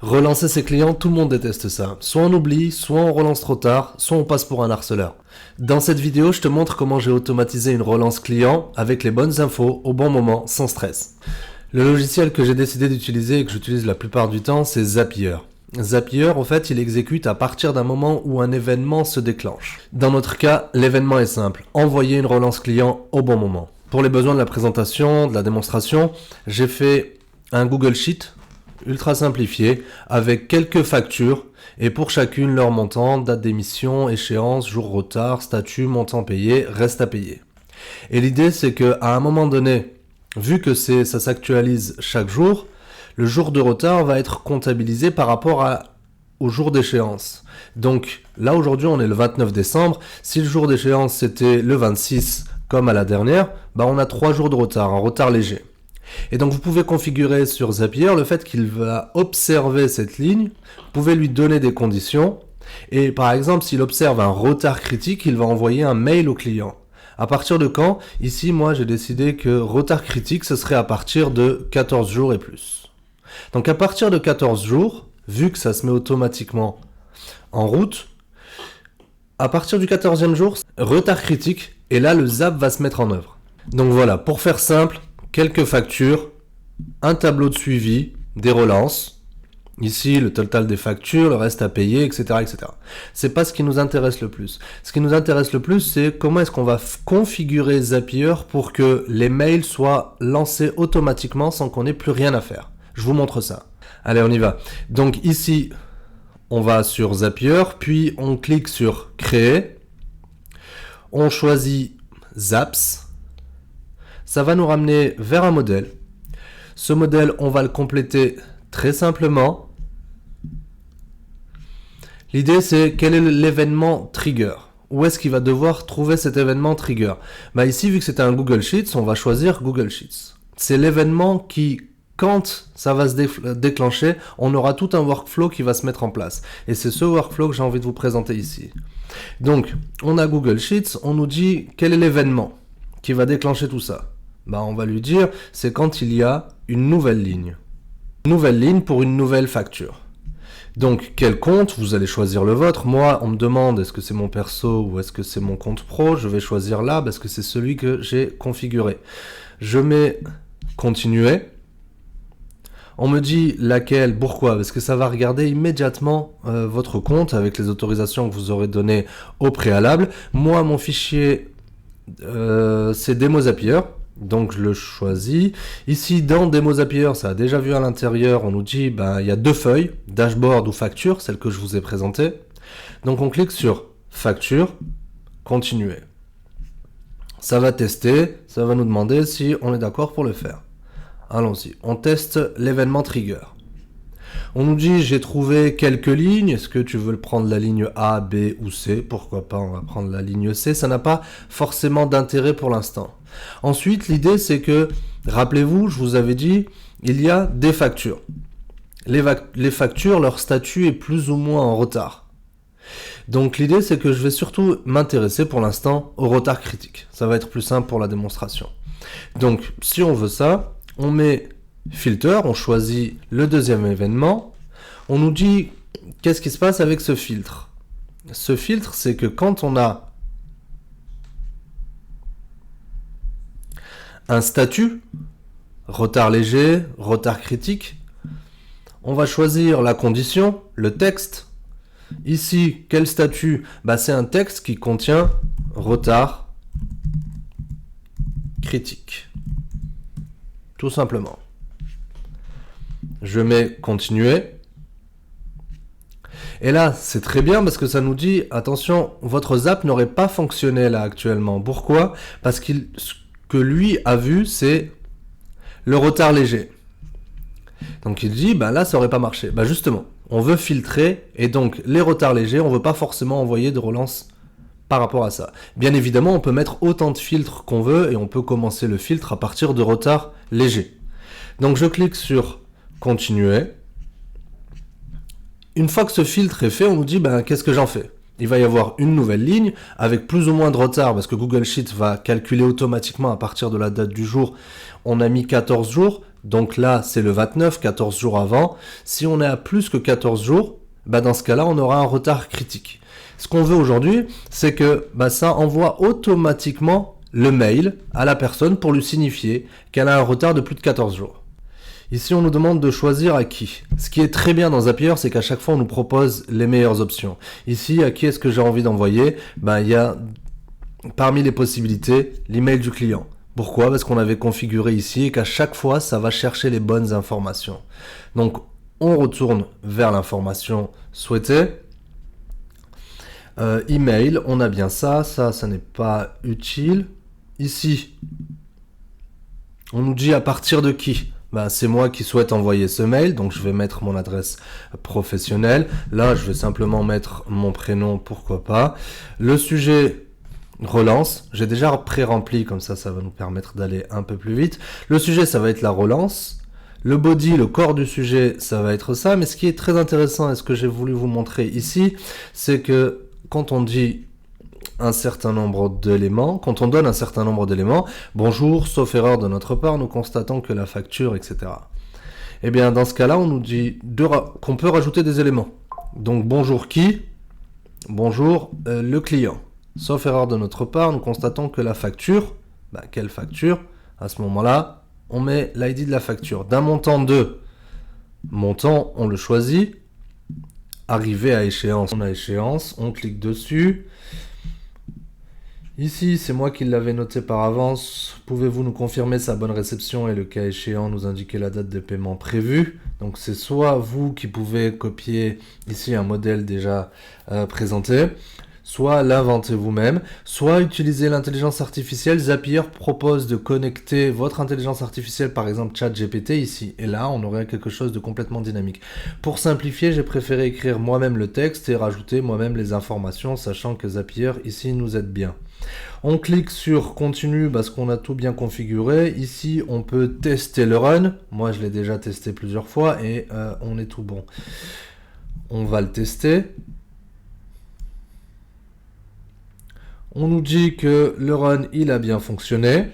Relancer ses clients, tout le monde déteste ça. Soit on oublie, soit on relance trop tard, soit on passe pour un harceleur. Dans cette vidéo, je te montre comment j'ai automatisé une relance client avec les bonnes infos au bon moment, sans stress. Le logiciel que j'ai décidé d'utiliser et que j'utilise la plupart du temps, c'est Zapier. Zapier, en fait, il exécute à partir d'un moment où un événement se déclenche. Dans notre cas, l'événement est simple. Envoyer une relance client au bon moment. Pour les besoins de la présentation, de la démonstration, j'ai fait un Google Sheet ultra simplifié avec quelques factures et pour chacune leur montant, date d'émission, échéance, jour retard, statut, montant payé, reste à payer. Et l'idée c'est que à un moment donné, vu que ça s'actualise chaque jour, le jour de retard va être comptabilisé par rapport au jour d'échéance. Donc là aujourd'hui on est le 29 décembre, si le jour d'échéance c'était le 26 comme à la dernière, on a 3 jours de retard, un retard léger. Et donc vous pouvez configurer sur Zapier le fait qu'il va observer cette ligne, vous pouvez lui donner des conditions, et par exemple s'il observe un retard critique, il va envoyer un mail au client. À partir de quand? Ici moi j'ai décidé que retard critique ce serait à partir de 14 jours et plus. Donc à partir de 14 jours, vu que ça se met automatiquement en route, à partir du 14e jour, retard critique, et là le Zap va se mettre en œuvre. Donc voilà, pour faire simple, quelques factures, un tableau de suivi, des relances, ici le total des factures, le reste à payer, etc. etc. C'est pas ce qui nous intéresse le plus. Ce qui nous intéresse le plus, c'est comment est-ce qu'on va configurer Zapier pour que les mails soient lancés automatiquement sans qu'on ait plus rien à faire. Je vous montre ça. Allez, on y va. Donc ici, on va sur Zapier, puis on clique sur Créer. On choisit Zaps. Ça va nous ramener vers un modèle. Ce modèle, on va le compléter très simplement. L'idée, c'est quel est l'événement trigger. Où est-ce qu'il va devoir trouver cet événement trigger? Ici, vu que c'était un Google Sheets, on va choisir Google Sheets. C'est l'événement qui, quand ça va se déclencher, on aura tout un workflow qui va se mettre en place. Et c'est ce workflow que j'ai envie de vous présenter ici. Donc, on a Google Sheets, on nous dit quel est l'événement qui va déclencher tout ça. On va lui dire, c'est quand il y a une nouvelle ligne. Une nouvelle ligne pour une nouvelle facture. Donc, quel compte? Vous allez choisir le vôtre. Moi, on me demande, est-ce que c'est mon perso ou est-ce que c'est mon compte pro? Je vais choisir là parce que c'est celui que j'ai configuré. Je mets continuer. On me dit laquelle, pourquoi? Parce que ça va regarder immédiatement votre compte avec les autorisations que vous aurez données au préalable. Moi, mon fichier, c'est Démo Zapier. Donc je le choisis. Ici dans Démo Zapier, ça a déjà vu à l'intérieur, on nous dit il y a deux feuilles, dashboard ou facture, celle que je vous ai présentée. Donc on clique sur facture, continuer. Ça va tester, ça va nous demander si on est d'accord pour le faire. Allons-y, on teste l'événement trigger. On nous dit j'ai trouvé quelques lignes, est-ce que tu veux prendre la ligne A, B ou C? Pourquoi pas, on va prendre la ligne C, ça n'a pas forcément d'intérêt pour l'instant. Ensuite, l'idée c'est que, rappelez-vous, je vous avais dit, il y a des factures. Les factures, leur statut est plus ou moins en retard. Donc l'idée c'est que je vais surtout m'intéresser pour l'instant au retard critique. Ça va être plus simple pour la démonstration. Donc si on veut ça, on met filter, on choisit le deuxième événement. On nous dit qu'est-ce qui se passe avec ce filtre. Ce filtre, c'est que quand on a un statut, retard léger, retard critique, on va choisir la condition, le texte. Ici, quel statut? C'est un texte qui contient retard critique. Tout simplement. Je mets continuer. Et là, c'est très bien parce que ça nous dit, attention, votre Zap n'aurait pas fonctionné là actuellement. Pourquoi? Parce que lui a vu, c'est le retard léger. Donc il dit, là, ça aurait pas marché. Justement, on veut filtrer et donc les retards légers, on veut pas forcément envoyer de relance par rapport à ça. Bien évidemment, on peut mettre autant de filtres qu'on veut et on peut commencer le filtre à partir de retards légers. Donc je clique sur continuer. Une fois que ce filtre est fait, on nous dit qu'est-ce que j'en fais? il va y avoir une nouvelle ligne avec plus ou moins de retard parce que Google Sheets va calculer automatiquement à partir de la date du jour. On a mis 14 jours, donc là c'est le 29, 14 jours avant. Si on est à plus que 14 jours, dans ce cas-là on aura un retard critique. Ce qu'on veut aujourd'hui, c'est que ça envoie automatiquement le mail à la personne pour lui signifier qu'elle a un retard de plus de 14 jours. Ici, on nous demande de choisir à qui. Ce qui est très bien dans Zapier, c'est qu'à chaque fois, on nous propose les meilleures options. Ici, à qui est-ce que j'ai envie d'envoyer ? Il y a parmi les possibilités l'email du client. Pourquoi ? Parce qu'on avait configuré ici et qu'à chaque fois, ça va chercher les bonnes informations. Donc, on retourne vers l'information souhaitée. Email, on a bien ça n'est pas utile. Ici, on nous dit à partir de qui ? C'est moi qui souhaite envoyer ce mail, donc je vais mettre mon adresse professionnelle. Là, je vais simplement mettre mon prénom, pourquoi pas. Le sujet relance, j'ai déjà pré-rempli, comme ça va nous permettre d'aller un peu plus vite. Le sujet, ça va être la relance. Le body, le corps du sujet, ça va être ça. Mais ce qui est très intéressant et ce que j'ai voulu vous montrer ici, c'est que quand on dit un certain nombre d'éléments, quand on donne un certain nombre d'éléments, bonjour, sauf erreur de notre part, nous constatons que la facture, etc. Eh bien, dans ce cas-là, on nous dit qu'on peut rajouter des éléments. Donc, bonjour qui ? Bonjour le client. Sauf erreur de notre part, nous constatons que la facture, quelle facture ? À ce moment-là, on met l'ID de la facture. D'un montant de montant, on le choisit. Arrivé à échéance, on a échéance, on clique dessus. Ici, c'est moi qui l'avais noté par avance. Pouvez-vous nous confirmer sa bonne réception et le cas échéant nous indiquer la date de paiement prévue ? Donc c'est soit vous qui pouvez copier ici un modèle déjà présenté, soit l'inventer vous-même, soit utiliser l'intelligence artificielle. Zapier propose de connecter votre intelligence artificielle, par exemple ChatGPT ici, et là on aurait quelque chose de complètement dynamique. Pour simplifier, j'ai préféré écrire moi-même le texte et rajouter moi-même les informations, sachant que Zapier ici nous aide bien. On clique sur continue parce qu'on a tout bien configuré. Ici, on peut tester le run. Moi, je l'ai déjà testé plusieurs fois et on est tout bon. On va le tester. On nous dit que le run, il a bien fonctionné.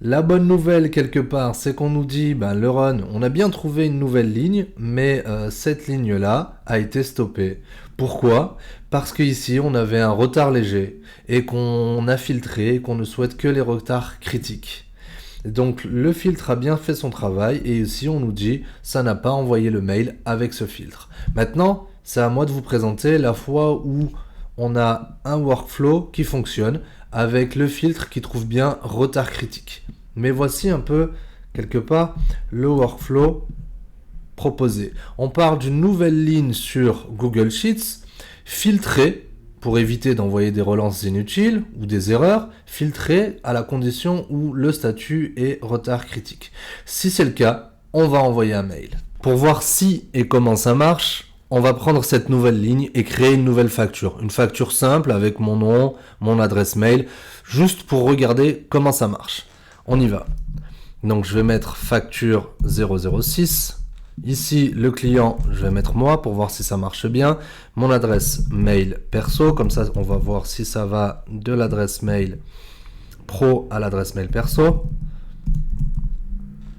La bonne nouvelle, quelque part, c'est qu'on nous dit, le run, on a bien trouvé une nouvelle ligne, mais cette ligne-là a été stoppée. Pourquoi ? Parce qu'ici, on avait un retard léger et qu'on a filtré et qu'on ne souhaite que les retards critiques. Donc, le filtre a bien fait son travail et ici, on nous dit, ça n'a pas envoyé le mail avec ce filtre. Maintenant, c'est à moi de vous présenter la fois où on a un workflow qui fonctionne avec le filtre qui trouve bien retard critique. Mais voici un peu, quelque part, le workflow proposé. On part d'une nouvelle ligne sur Google Sheets, filtrée, pour éviter d'envoyer des relances inutiles ou des erreurs, filtrée à la condition où le statut est retard critique. Si c'est le cas, on va envoyer un mail. Pour voir si et comment ça marche, on va prendre cette nouvelle ligne et créer une nouvelle facture. Une facture simple avec mon nom, mon adresse mail, juste pour regarder comment ça marche. On y va. Donc je vais mettre facture 006. Ici, le client, je vais mettre moi pour voir si ça marche bien. Mon adresse mail perso, comme ça on va voir si ça va de l'adresse mail pro à l'adresse mail perso.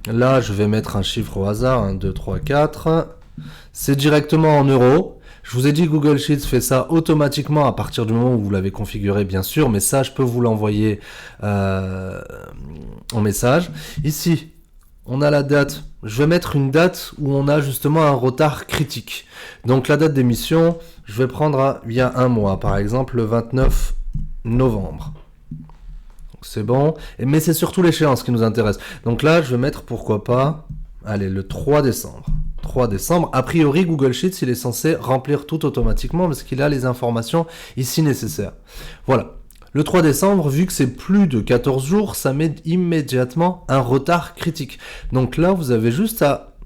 Là, je vais mettre un chiffre au hasard, 1, 2, 3, 4. C'est directement en euros. Je vous ai dit Google Sheets fait ça automatiquement à partir du moment où vous l'avez configuré, bien sûr, mais ça, je peux vous l'envoyer en message. Ici, on a la date. Je vais mettre une date où on a justement un retard critique. Donc la date d'émission, je vais prendre il y a un mois, par exemple le 29 novembre. C'est bon, mais c'est surtout l'échéance qui nous intéresse. Donc là, je vais mettre, pourquoi pas, allez, le 3 décembre. 3 décembre. A priori, Google Sheets, il est censé remplir tout automatiquement parce qu'il a les informations ici nécessaires. Voilà. Le 3 décembre, vu que c'est plus de 14 jours, ça met immédiatement un retard critique. Donc là, vous avez juste à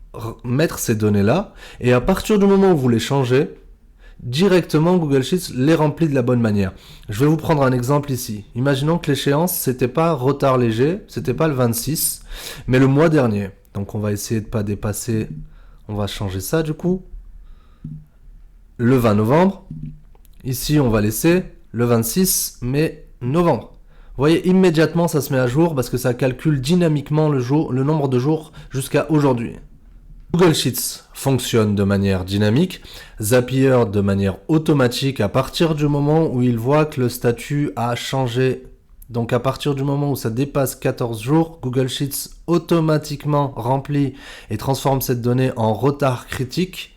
mettre ces données-là et à partir du moment où vous les changez, directement Google Sheets les remplit de la bonne manière. Je vais vous prendre un exemple ici. Imaginons que l'échéance, c'était pas retard léger, c'était pas le 26, mais le mois dernier. Donc on va essayer de pas dépasser, on va changer ça du coup. Le 20 novembre. Ici, on va laisser le 26 novembre. Vous voyez, immédiatement, ça se met à jour parce que ça calcule dynamiquement le nombre de jours jusqu'à aujourd'hui. Google Sheets fonctionne de manière dynamique, Zapier de manière automatique à partir du moment où il voit que le statut a changé. Donc à partir du moment où ça dépasse 14 jours, Google Sheets automatiquement remplit et transforme cette donnée en retard critique.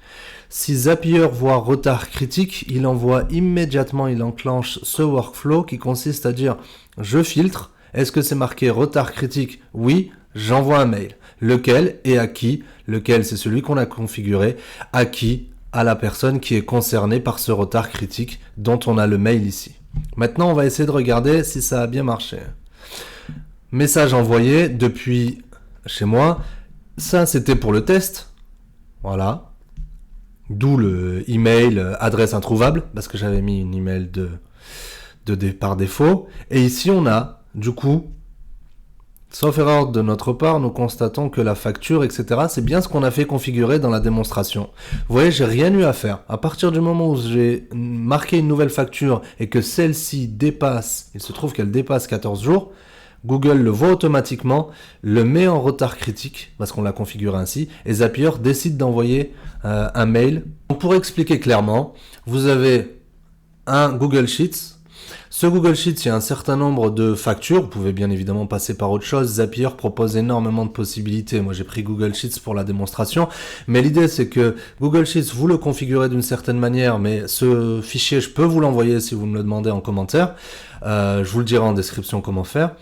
Si Zapier voit retard critique, il envoie immédiatement, il enclenche ce workflow qui consiste à dire « Je filtre, est-ce que c'est marqué retard critique ? Oui, j'envoie un mail. Lequel et à qui ? Lequel, c'est celui qu'on a configuré. À qui ? À la personne qui est concernée par ce retard critique dont on a le mail ici. Maintenant, on va essayer de regarder si ça a bien marché. Message envoyé depuis chez moi. Ça, c'était pour le test. Voilà. D'où le email adresse introuvable, parce que j'avais mis une email par défaut. Et ici, on a, du coup, sauf erreur de notre part, nous constatons que la facture, etc., c'est bien ce qu'on a fait configurer dans la démonstration. Vous voyez, j'ai rien eu à faire. À partir du moment où j'ai marqué une nouvelle facture et que celle-ci dépasse, il se trouve qu'elle dépasse 14 jours, Google le voit automatiquement, le met en retard critique, parce qu'on l'a configuré ainsi, et Zapier décide d'envoyer un mail. Pour expliquer clairement, vous avez un Google Sheets. Ce Google Sheets, il y a un certain nombre de factures. Vous pouvez bien évidemment passer par autre chose. Zapier propose énormément de possibilités. Moi, j'ai pris Google Sheets pour la démonstration. Mais l'idée, c'est que Google Sheets, vous le configurez d'une certaine manière, mais ce fichier, je peux vous l'envoyer si vous me le demandez en commentaire. Je vous le dirai en description comment faire.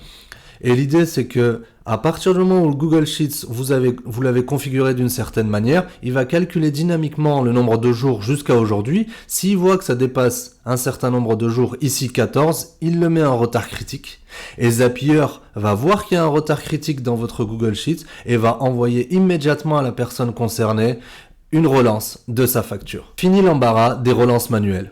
Et l'idée, c'est que à partir du moment où le Google Sheets, vous l'avez configuré d'une certaine manière, il va calculer dynamiquement le nombre de jours jusqu'à aujourd'hui. S'il voit que ça dépasse un certain nombre de jours, ici 14, il le met en retard critique. Et Zapier va voir qu'il y a un retard critique dans votre Google Sheets et va envoyer immédiatement à la personne concernée une relance de sa facture. Fini l'embarras des relances manuelles.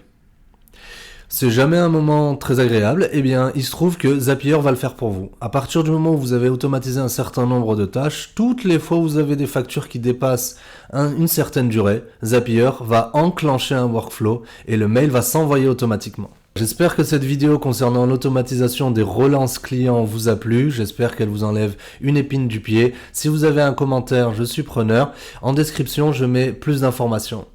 C'est jamais un moment très agréable, eh bien, il se trouve que Zapier va le faire pour vous. À partir du moment où vous avez automatisé un certain nombre de tâches, toutes les fois où vous avez des factures qui dépassent une certaine durée, Zapier va enclencher un workflow et le mail va s'envoyer automatiquement. J'espère que cette vidéo concernant l'automatisation des relances clients vous a plu. J'espère qu'elle vous enlève une épine du pied. Si vous avez un commentaire, je suis preneur. En description, je mets plus d'informations.